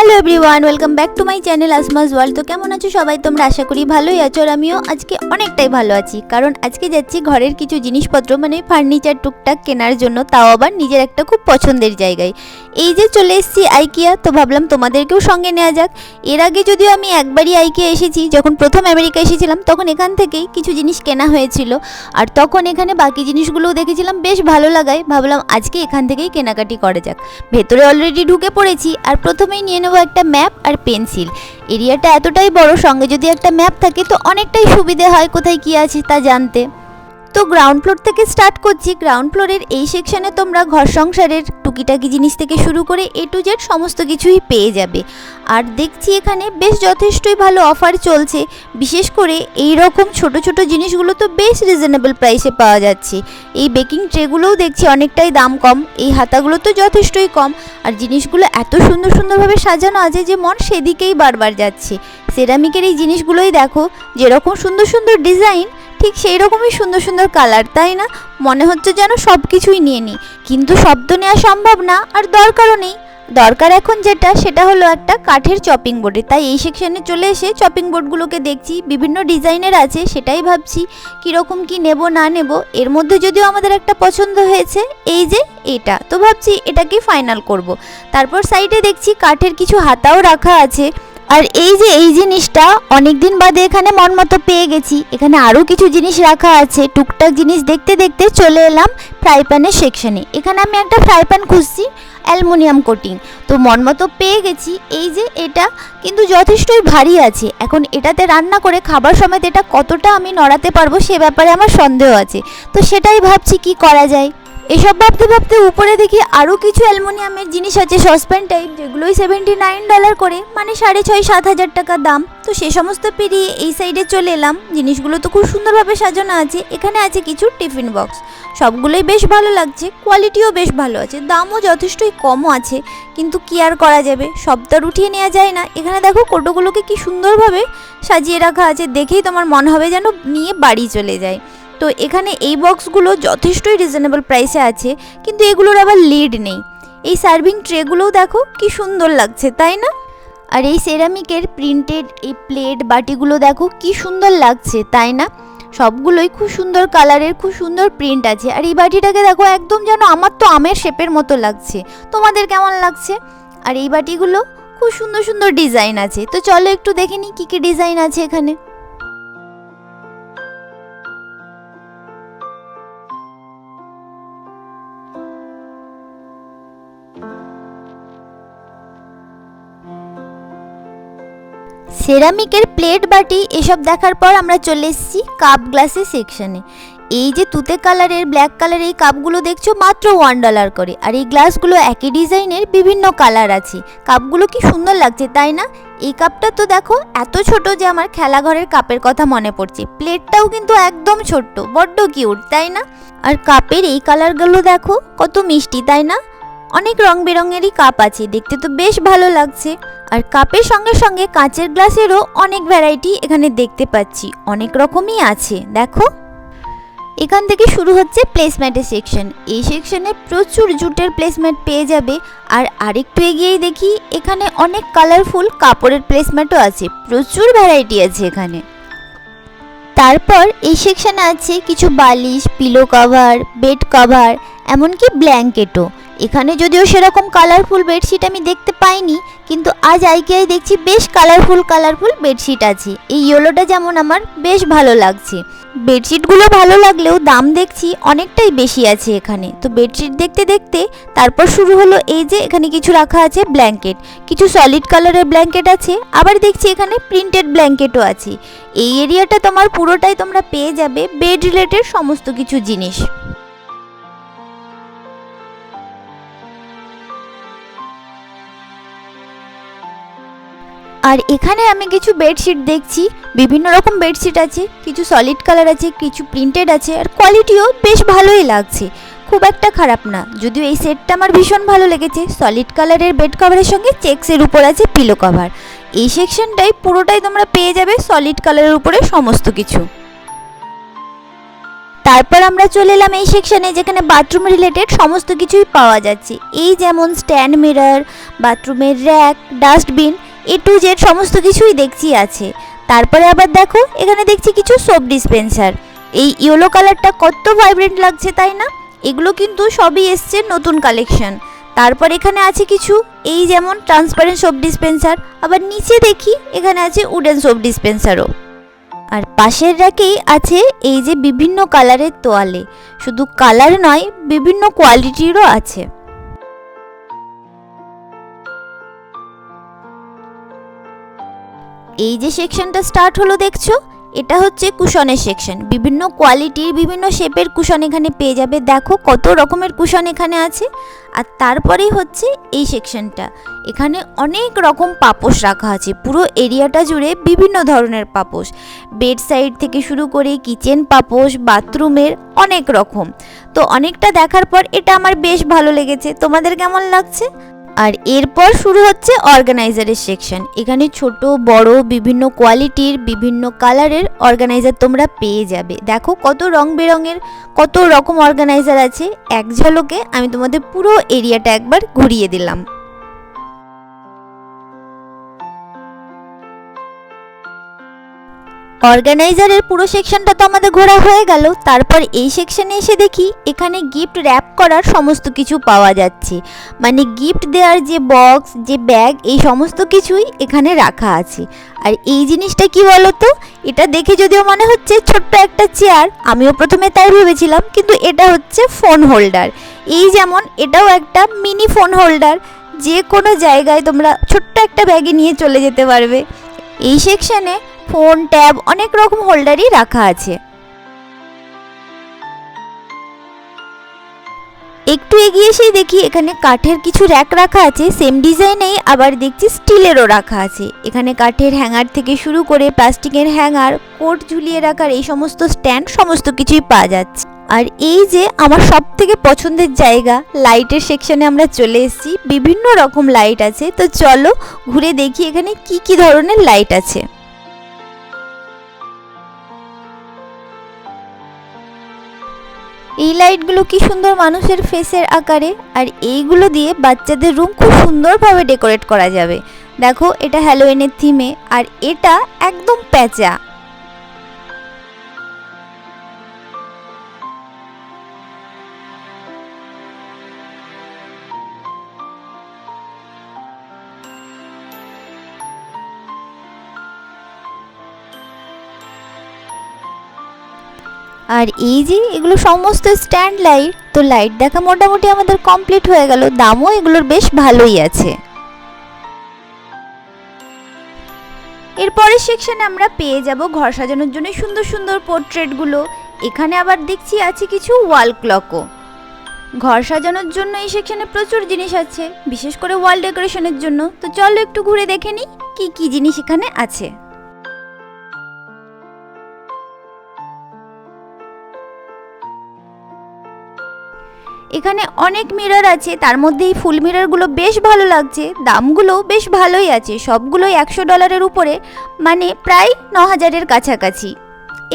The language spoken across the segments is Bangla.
Hello everyone, welcome back to my channel আসমাস world. তো কেমন আছো সবাই তোমরা? আশা করি ভালোই আছো। আর আমিও আজকে অনেকটাই ভালো আছি, কারণ আজকে যাচ্ছি ঘরের কিছু জিনিসপত্র মানে ফার্নিচার টুকটাক কেনার জন্য, তাও আবার নিজের একটা খুব পছন্দের জায়গায়। এই যে চলে এসেছি আইকিয়া, তো ভাবলাম তোমাদেরকেও সঙ্গে নেওয়া যাক। এর আগে যদিও আমি একবারই আইকিয়া এসেছি, যখন প্রথম আমেরিকা এসেছিলাম তখন এখান থেকেই কিছু জিনিস কেনা হয়েছিল, আর তখন এখানে বাকি জিনিসগুলোও দেখেছিলাম, বেশ ভালো লাগায় ভাবলাম আজকে এখান থেকেই কেনাকাটি করা যাক। ভেতরে অলরেডি ঢুকে পড়েছি, আর প্রথমেই নিয়ে নেবো একটা ম্যাপ আর পেন্সিল। এরিয়াটা এতটাই বড়, সঙ্গে যদি একটা ম্যাপ থাকে তো অনেকটাই সুবিধে হয় কোথায় কি আছে তা জানতে। তো গ্রাউন্ড ফ্লোর থেকে স্টার্ট করছি। গ্রাউন্ড ফ্লোরের এই সেকশনে তোমরা ঘর সংসারের টুকিটাকি জিনিস থেকে শুরু করে এ টু জেড সমস্ত কিছুই পেয়ে যাবে। আর দেখছি এখানে বেশ যথেষ্টই ভালো অফার চলছে, বিশেষ করে এই রকম ছোট ছোট জিনিসগুলো তো বেশ রিজনেবল প্রাইসে পাওয়া যাচ্ছে। এই বেকিং ট্রেগুলোও দেখছি অনেকটাই দাম কম, এই হাতাগুলো তো যথেষ্টই কম, আর জিনিসগুলো এত সুন্দর সুন্দরভাবে সাজানো আছে যে মন সেদিকেই বারবার যাচ্ছে। সেরামিকের এই জিনিসগুলোই দেখো, যেরকম সুন্দর সুন্দর ডিজাইন ঠিক সেই রকমই সুন্দর সুন্দর কালার, তাই না? মনে হচ্ছে যেন সব কিছুই নিয়ে নিই, কিন্তু সব তো নেওয়া সম্ভব না, আর দরকারও নেই। দরকার এখন যেটা, সেটা হলো একটা কাঠের চপিং বোর্ডে। তাই এই সেকশনে চলে এসে চপিং বোর্ডগুলোকে দেখছি, বিভিন্ন ডিজাইনের আছে, সেটাই ভাবছি কীরকম কি নেব না নেব। এর মধ্যে যদিও আমাদের একটা পছন্দ হয়েছে, এই যে এটা, তো ভাবছি এটাকেই ফাইনাল করব। তারপর সাইডে দেখছি কাঠের কিছু হাতাও রাখা আছে। আর এই যে এই জিনিসটা অনেক দিন বাদে এখানে মন মতো পেয়ে গেছি। এখানে আরও কিছু জিনিস রাখা আছে, টুকটাক জিনিস দেখতে দেখতে চলে এলাম ফ্রাই প্যানের সেকশনে। এখানে আমি একটা ফ্রাই প্যান খুঁজছি অ্যালুমিনিয়াম কোটিং, তো মন মতো পেয়ে গেছি। এই যে এটা কিন্তু যথেষ্টই ভারী আছে, এখন এটাতে রান্না করে খাবার সময় এটা কতটা আমি নড়াতে পারবো সে ব্যাপারে আমার সন্দেহ আছে, তো সেটাই ভাবছি কি করা যায়। এসব ভাবতে ভাবতে উপরে দেখি আরও কিছু অ্যালুমিনিয়ামের জিনিস আছে, সসপ্যান টাইপ, যেগুলোই $79 করে, মানে 6,500-7,000 টাকা দাম। তো সে সমস্ত পেরিয়ে এই সাইডে চলে এলাম। জিনিসগুলো তো খুব সুন্দরভাবে সাজানো আছে। এখানে আছে কিছু টিফিন বক্স, সবগুলোই বেশ ভালো লাগছে, কোয়ালিটিও বেশ ভালো আছে, দামও যথেষ্টই কমও আছে, কিন্তু কি আর করা যাবে, সবটা উঠিয়ে নেওয়া যায় না। এখানে দেখো কোটোগুলোকে কি সুন্দরভাবে সাজিয়ে রাখা আছে, দেখেই তোমার মনে হবে যেন নিয়ে বাড়ি চলে যায়। তো এখানে এই বক্সগুলো যথেষ্টই রিজনেবল প্রাইসে আছে, কিন্তু এগুলোর আবার লিড নেই। এই সার্ভিং ট্রেগুলোও দেখো কি সুন্দর লাগছে, তাই না? আর এই সেরামিকের প্রিন্টেড এই প্লেট বাটিগুলো দেখো কি সুন্দর লাগছে, তাই না? সবগুলোই খুব সুন্দর কালারের, খুব সুন্দর প্রিন্ট আছে। আর এই বাটিটাকে দেখো, একদম যেন আমার তো আমের শেপের মতো লাগছে, তোমাদের কেমন লাগছে? আর এই বাটিগুলো খুব সুন্দর সুন্দর ডিজাইন আছে, তো চলো একটু দেখে নিই কী কী ডিজাইন আছে এখানে। সেরামিকের প্লেট বাটি এসব দেখার পর আমরা চলে এসেছি কাপ গ্লাসের সেকশনে। এই যে তুতে কালারের, ব্ল্যাক কালারের এই কাপগুলো দেখছো মাত্র $1 করে, আর এই গ্লাসগুলো একই ডিজাইনের বিভিন্ন কালার আছে। কাপগুলো কি সুন্দর লাগছে, তাই না? এই কাপটা তো দেখো এত ছোট যে আমার খেলাঘরের কাপের কথা মনে পড়ছে। প্লেটটাও কিন্তু একদম ছোট্ট, বড্ড কিউট, তাই না? আর কাপের এই কালারগুলো দেখো কত মিষ্টি, তাই না? অনেক রং বেরঙেরই কাপ আছে, দেখতে তো বেশ ভালো লাগছে। আর কাপের সঙ্গে সঙ্গে কাঁচের গ্লাসেরও অনেক ভ্যারাইটি এখানে দেখতে পাচ্ছি, অনেক রকমই আছে দেখো। এখান থেকে শুরু হচ্ছে প্লেসম্যাটের সেকশন। এই সেকশনে প্রচুর জুটের প্লেসম্যাট পেয়ে যাবে। আর আরেকটু এগিয়েই দেখি এখানে অনেক কালারফুল কাপড়ের প্লেসম্যাটও আছে, প্রচুর ভ্যারাইটি আছে এখানে। তারপর এই সেকশনে আছে কিছু বালিশ, পিলো কভার, বেড কভার, এমনকি ব্ল্যাঙ্কেটও। এখানে যদিও সেরকম কালারফুল বেডশিট আমি দেখতে পাইনি, কিন্তু আজ আইকিয়ায় দেখছি বেশ কালারফুল বেডশিট আছে। এই ইয়েলোটা যেমন আমার বেশ ভালো লাগছে। বেডশিটগুলো ভালো লাগলেও দাম দেখছি অনেকটাই বেশি আছে এখানে। তো বেডশিট দেখতে দেখতে তারপর শুরু হলো এই যে এখানে কিছু রাখা আছে ব্ল্যাঙ্কেট, কিছু সলিড কালারের ব্ল্যাঙ্কেট আছে, আবার দেখছি এখানে প্রিন্টেড ব্ল্যাঙ্কেটও আছে। এই এরিয়াটা তোমার পুরোটাই তোমরা পেয়ে যাবে বেড রিলেটেড সমস্ত কিছু জিনিস। আর এখানে আমি কিছু বেডশিট দেখছি, বিভিন্ন রকম বেডশিট আছে, কিছু সলিড কালার আছে, কিছু প্রিন্টেড আছে, আর কোয়ালিটিও বেশ ভালোই লাগছে, খুব একটা খারাপ না। যদিও এই সেটটা আমার ভীষণ ভালো লেগেছে, সলিড কালারের বেড কভারের সঙ্গে চেক্সের উপর আছে পিলো কভার। এই সেকশনটাই পুরোটাই তোমরা পেয়ে যাবে সলিড কালারের উপরে সমস্ত কিছু। তারপর আমরা চলে এলাম এই সেকশনে যেখানে বাথরুম রিলেটেড সমস্ত কিছুই পাওয়া যাচ্ছে। এই যেমন স্ট্যান্ড মিরর, বাথরুমের rack, dustbin, A to Z সমস্ত কিছুই দেখছি আছে। তারপরে আবার দেখো এখানে দেখছি কিছু সোপ ডিসপেন্সার। এই ইয়েলো কালারটা কত ভাইব্রেন্ট লাগছে তাই না? এগুলো কিন্তু সবই এসছে নতুন কালেকশন। তারপর এখানে আছে কিছু এই যেমন ট্রান্সপারেন্ট সোপ ডিসপেন্সার, আবার নিচে দেখি এখানে আছে উডেন সোপ ডিসপেন্সারও। আর পাশের র্যাকেই আছে এই যে বিভিন্ন কালারের তোয়ালে, শুধু কালার নয় বিভিন্ন কোয়ালিটিরও আছে। এই যে সেকশনটা স্টার্ট হলো দেখছো, এটা হচ্ছে কুশনের সেকশন। বিভিন্ন কোয়ালিটির বিভিন্ন শেপের কুশন এখানে পেয়ে যাবে। দেখো কত রকমের কুশন এখানে আছে। আর তারপরেই হচ্ছে এই সেকশনটা, এখানে অনেক রকম পাপোশ রাখা আছে। পুরো এরিয়াটা জুড়ে বিভিন্ন ধরনের পাপোশ, বেড সাইড থেকে শুরু করে কিচেন পাপোশ, বাথরুমের অনেক রকম। তো অনেকটা দেখার পর এটা আমার বেশ ভালো লেগেছে। তোমাদের কেমন লাগছে? আর এরপর শুরু হচ্ছে অর্গানাইজারের সেকশন। এখানে ছোট বড় বিভিন্ন কোয়ালিটির বিভিন্ন কালারের অর্গানাইজার তোমরা পেয়ে যাবে। দেখো কত রং বেরঙের কত রকম অর্গানাইজার আছে। এক ঝলকে আমি তোমাদের পুরো এরিয়াটা একবার ঘুরিয়ে দিলাম। অর্গানাইজারের পুরো সেকশনটা তো আমাদের ঘোরা হয়ে গেল। তারপর এই সেকশনে এসে দেখি এখানে গিফট র্যাপ করার সমস্ত কিছু পাওয়া যাচ্ছে। মানে গিফট দেওয়ার যে বক্স, যে ব্যাগ, এই সমস্ত কিছুই এখানে রাখা আছে। আর এই জিনিসটা কি বলো তো, এটা দেখে যদিও মনে হচ্ছে ছোট্ট একটা চেয়ার, আমিও প্রথমে তাই ভেবেছিলাম, কিন্তু এটা হচ্ছে ফোন হোল্ডার। এই যেমন এটাও একটা মিনি ফোন হোল্ডার, যে কোনো জায়গায় তোমরা ছোট্ট একটা ব্যাগে নিয়ে চলে যেতে পারবে। এই সেকশনে ফোন, ট্যাব, অনেক রকম হোল্ডারই রাখা আছে। একটু এগিয়ে এসেই দেখি এখানে কাঠের কিছু র্যাক রাখা আছে, সেম ডিজাইনেই আবার দেখছি স্টিলেরও রাখা আছে। এখানে কাঠের হ্যাঙ্গার থেকে শুরু করে প্লাস্টিকের হ্যাঙ্গার, কোট ঝুলিয়ে রাখার এই সমস্ত স্ট্যান্ড সমস্ত কিছুই পাওয়া যাচ্ছে। আর এই যে আমার সব থেকে পছন্দের জায়গা, লাইটের সেকশনে আমরা চলে এসেছি। বিভিন্ন রকম লাইট আছে, তো চলো ঘুরে দেখি এখানে কি কি ধরনের লাইট আছে। এই লাইটগুলো কি সুন্দর মানুষের ফেসের আকারে, আর এইগুলো দিয়ে বাচ্চাদের রুম খুব সুন্দরভাবে ডেকোরেট করা যাবে। দেখো এটা হ্যালোউইনের থিমে, আর এটা একদম প্যাঁচা। আর এই যে এগুলো সমস্ত স্ট্যান্ড লাইট। তো লাইট দেখা মোটামুটি আমাদের কমপ্লিট হয়ে গেল। দামও এগুলোর বেশ ভালোই আছে। এরপরের সেকশনে আমরা পেয়ে যাব ঘর সাজানোর জন্য সুন্দর সুন্দর পোর্ট্রেটগুলো। এখানে আবার দেখছি আছে কিছু ওয়াল ক্লকও। ঘর সাজানোর জন্য এই সেকশনে প্রচুর জিনিস আছে, বিশেষ করে ওয়াল ডেকোরেশনের জন্য। তো চলো একটু ঘুরে দেখে নিই কি কি জিনিস এখানে আছে। এখানে অনেক মিরর আছে, তার মধ্যে এই ফুল মিররগুলো বেশ ভালো লাগছে। দামগুলো বেশ ভালোই আছে, সবগুলোই $100 উপরে, মানে প্রায় 9000-এর কাছাকাছি।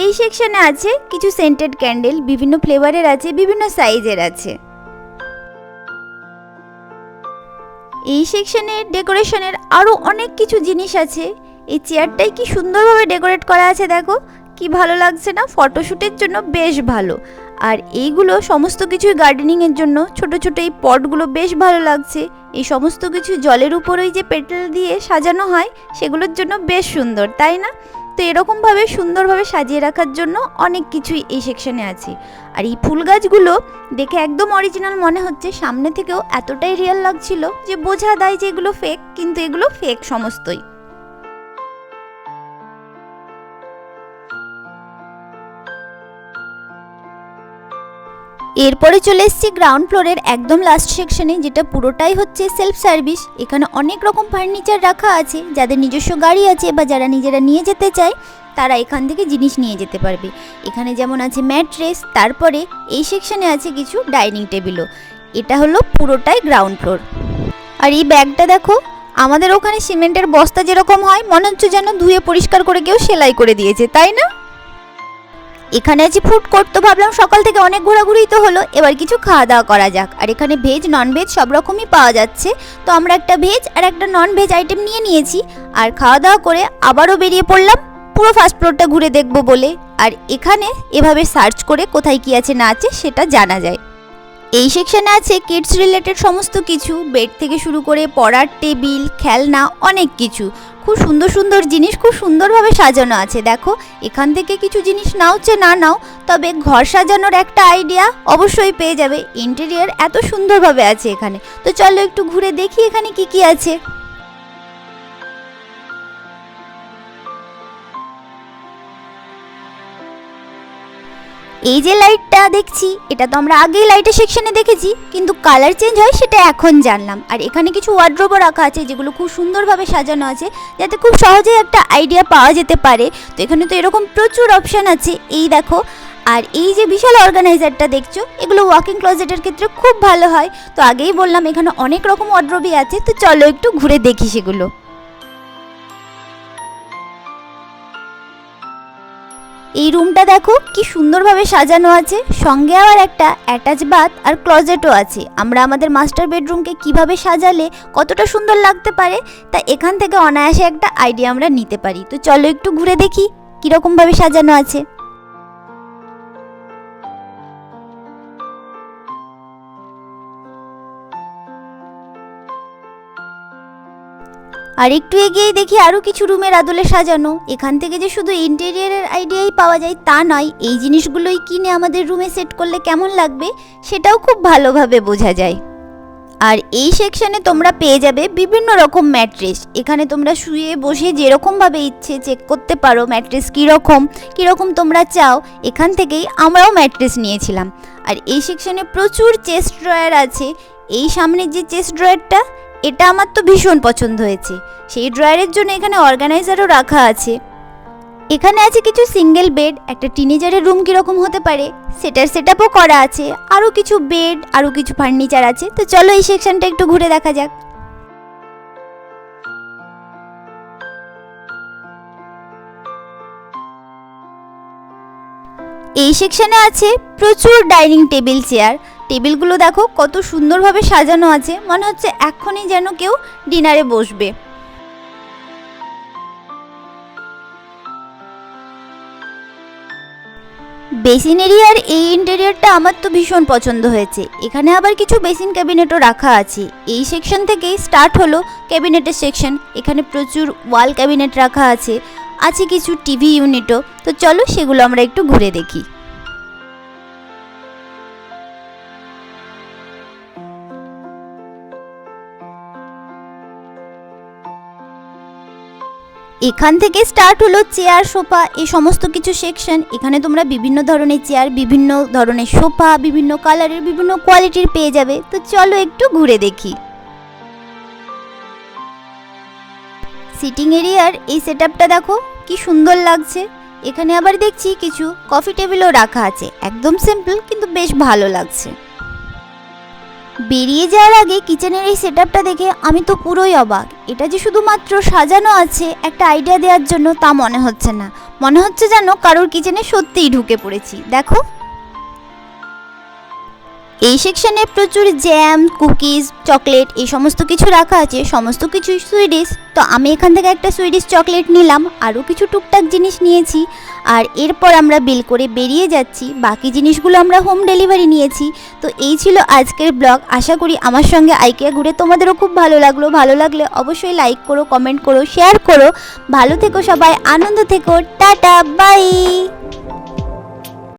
এই সেকশনে আছে কিছু সেন্টেড ক্যান্ডেল, বিভিন্ন ফ্লেভারের আছে, বিভিন্ন সাইজের আছে। এই সেকশনে ডেকোরেশনের আরও অনেক কিছু জিনিস আছে। এই চেয়ারটাই কি সুন্দরভাবে ডেকোরেট করা আছে, দেখো কি ভালো লাগছে না? ফটোশ্যুটের জন্য বেশ ভালো। আর এইগুলো সমস্ত কিছুই গার্ডেনিংয়ের জন্য। ছোট ছোট এই পটগুলো বেশ ভালো লাগছে। এই সমস্ত কিছু জলের উপরেই যে পেটেল দিয়ে সাজানো হয়, সেগুলোর জন্য বেশ সুন্দর, তাই না? তো এরকমভাবে সুন্দরভাবে সাজিয়ে রাখার জন্য অনেক কিছুই এই সেকশনে আছে। আর এই ফুল গাছগুলো দেখে একদম অরিজিনাল মনে হচ্ছে, সামনে থেকেও এতটাই রিয়েল লাগছিল যে বোঝা যায় যে এগুলো ফেক, কিন্তু এগুলো ফেক সমস্তই। এরপরে চলে এসেছি গ্রাউন্ড ফ্লোরের একদম লাস্ট সেকশনে, যেটা পুরোটাই হচ্ছে সেলফ সার্ভিস। এখানে অনেক রকম ফার্নিচার রাখা আছে। যাদের নিজস্ব গাড়ি আছে বা যারা নিজেরা নিয়ে যেতে চায়, তারা এখান থেকে জিনিস নিয়ে যেতে পারবে। এখানে যেমন আছে ম্যাট্রেস, তারপরে এই সেকশনে আছে কিছু ডাইনিং টেবিলও। এটা হলো পুরোটাই গ্রাউন্ড ফ্লোর। আর এই ব্যাগটা দেখো, আমাদের ওখানে সিমেন্টের বস্তা যেরকম হয়, মনে হচ্ছে যেন ধুয়ে পরিষ্কার করে কেউ সেলাই করে দিয়েছে, তাই না? এখানে আছে ফুড কোর্ট, তো ভাবলাম সকাল থেকে অনেক ঘোরাঘুরি তো হলো, এবার কিছু খাওয়া দাওয়া করা যাক। আর এখানে ভেজ নন ভেজ সব রকমই পাওয়া যাচ্ছে, তো আমরা একটা ভেজ আর একটা নন ভেজ আইটেম নিয়ে নিয়েছি। আর খাওয়া দাওয়া করে আবারও বেরিয়ে পড়লাম পুরো ফার্স্ট ফ্লোরটা ঘুরে দেখবো বলে। আর এখানে এভাবে সার্চ করে কোথায় কি আছে না আছে সেটা জানা যায়। এই সেকশনে আছে কিডস রিলেটেড সমস্ত কিছু, বেড থেকে শুরু করে পড়ার টেবিল, খেলনা, অনেক কিছু। খুব সুন্দর সুন্দর জিনিস খুব সুন্দরভাবে সাজানো আছে। দেখো এখান থেকে কিছু জিনিস নাও চে না নাও, তবে ঘর সাজানোর একটা আইডিয়া অবশ্যই পেয়ে যাবে। ইন্টেরিয়ার এত সুন্দরভাবে আছে এখানে, তো চলো একটু ঘুরে দেখি এখানে কি কি আছে। এই যে লাইটটা দেখছি, এটা তো আমরা আগেই লাইটের সেকশনে দেখেছি, কিন্তু কালার চেঞ্জ হয় সেটা এখন জানলাম। আর এখানে কিছু ওয়ার্ড্রোবও রাখা আছে যেগুলো খুব সুন্দরভাবে সাজানো আছে, যাতে খুব সহজেই একটা আইডিয়া পাওয়া যেতে পারে। তো এখানে তো এরকম প্রচুর অপশান আছে, এই দেখো। আর এই যে বিশাল অর্গানাইজারটা দেখছো, এগুলো ওয়াকিং ক্লোজেটের ক্ষেত্রে খুব ভালো হয়। তো আগেই বললাম এখানে অনেক রকম ওয়ার্ড্রোবই আছে, তো চলো একটু ঘুরে দেখি সেগুলো। এই রুমটা দেখো কি সুন্দরভাবে সাজানো আছে, সঙ্গে আবার একটা অ্যাটাচ বাথ আর ক্লোজেটও আছে। আমরা আমাদের মাস্টার বেডরুমকে কিভাবে সাজালে কতটা সুন্দর লাগতে পারে, তা এখান থেকে অনায়াসে একটা আইডিয়া আমরা নিতে পারি। তো চলো একটু ঘুরে দেখি কীরকমভাবে সাজানো আছে। আর একটু এগিয়েই দেখি আরও কিছু রুমের আদলে সাজানো। এখান থেকে যে শুধু ইন্টেরিয়ারের আইডিয়াই পাওয়া যায় তা নয়, এই জিনিসগুলোই কিনে আমাদের রুমে সেট করলে কেমন লাগবে সেটাও খুব ভালোভাবে বোঝা যায়। আর এই সেকশনে তোমরা পেয়ে যাবে বিভিন্ন রকম ম্যাট্রেস। এখানে তোমরা শুয়ে বসে যেরকমভাবে ইচ্ছে চেক করতে পারো ম্যাট্রেস কীরকম তোমরা চাও। এখান থেকেই আমরাও ম্যাট্রেস নিয়েছিলাম। আর এই সেকশনে প্রচুর চেস্ট ড্রয়ার আছে। এই সামনের যে চেস্ট ড্রয়ারটা, এটা আমার তো ভীষণ পছন্দ হয়েছে। সেই ড্রয়ারের জন্য এখানে অর্গানাইজারও রাখা আছে। এখানে আছে কিছু সিঙ্গেল বেড, একটা টিনেজারের রুম কীরকম হতে পারে সেটার সেটআপও করা আছে। আরও কিছু বেড, আরও কিছু ফার্নিচার আছে। তো চলো এই সেকশনটা একটু ঘুরে দেখা যাক। এই সেকশনে আছে প্রচুর ডাইনিং টেবিল চেয়ার। টেবিলগুলো দেখো কত সুন্দরভাবে সাজানো আছে, মনে হচ্ছে এক্ষুনি যেন কেউ ডিনারে বসবে। বেসিন এরিয়ার এই ইন্টেরিয়রটা আমার তো ভীষণ পছন্দ হয়েছে। এখানে আবার কিছু বেসিন ক্যাবিনেটও রাখা আছে। এই সেকশন থেকেই স্টার্ট হলো ক্যাবিনেটের সেকশন। এখানে প্রচুর ওয়াল ক্যাবিনেট রাখা আছে, আছে কিছু টিভি ইউনিটও। তো চলো সেগুলো আমরা একটু ঘুরে দেখি। এখান থেকে স্টার্ট হলো চেয়ার, সোফা, এই সমস্ত কিছু সেকশন। এখানে তোমরা বিভিন্ন ধরনের চেয়ার, বিভিন্ন ধরনের সোফা, বিভিন্ন কালারের, বিভিন্ন কোয়ালিটির পেয়ে যাবে। তো চলো একটু ঘুরে দেখি। সিটিং এরিয়ার এই সেটআপটা দেখো কি সুন্দর লাগছে। এখানে আবার দেখছি কিছু কফি টেবিলও রাখা আছে, একদম সিম্পল কিন্তু বেশ ভালো লাগছে। বেরিয়ে যাওয়ার আগে কিচেনের এই সেটআপটা দেখে আমি তো পুরোই অবাক। এটা যে শুধুমাত্র সাজানো আছে একটা আইডিয়া দেওয়ার জন্য তা মনে হচ্ছে না, মনে হচ্ছে যেন কারোর কিচেনে সত্যিই ঢুকে পড়েছি। দেখো এই সেকশনে প্রচুর জ্যাম, কুকিজ, চকলেট এই সমস্ত কিছু রাখা আছে, সমস্ত কিছুই সুইডিশ। তো আমি এখান থেকে একটা সুইডিশ চকলেট নিলাম, আরও কিছু টুকটাক জিনিস নিয়েছি। আর এরপর আমরা বিল করে বেরিয়ে যাচ্ছি। বাকি জিনিসগুলো আমরা হোম ডেলিভারি নিয়েছি। তো এই ছিল আজকের ব্লগ। আশা করি আমার সঙ্গে আইকিয়া ঘুরে তোমাদেরও খুব ভালো লাগলো। ভালো লাগলে অবশ্যই লাইক করো, কমেন্ট করো, শেয়ার করো। ভালো থেকো সবাই, আনন্দ থেকো, টাটা, বাই।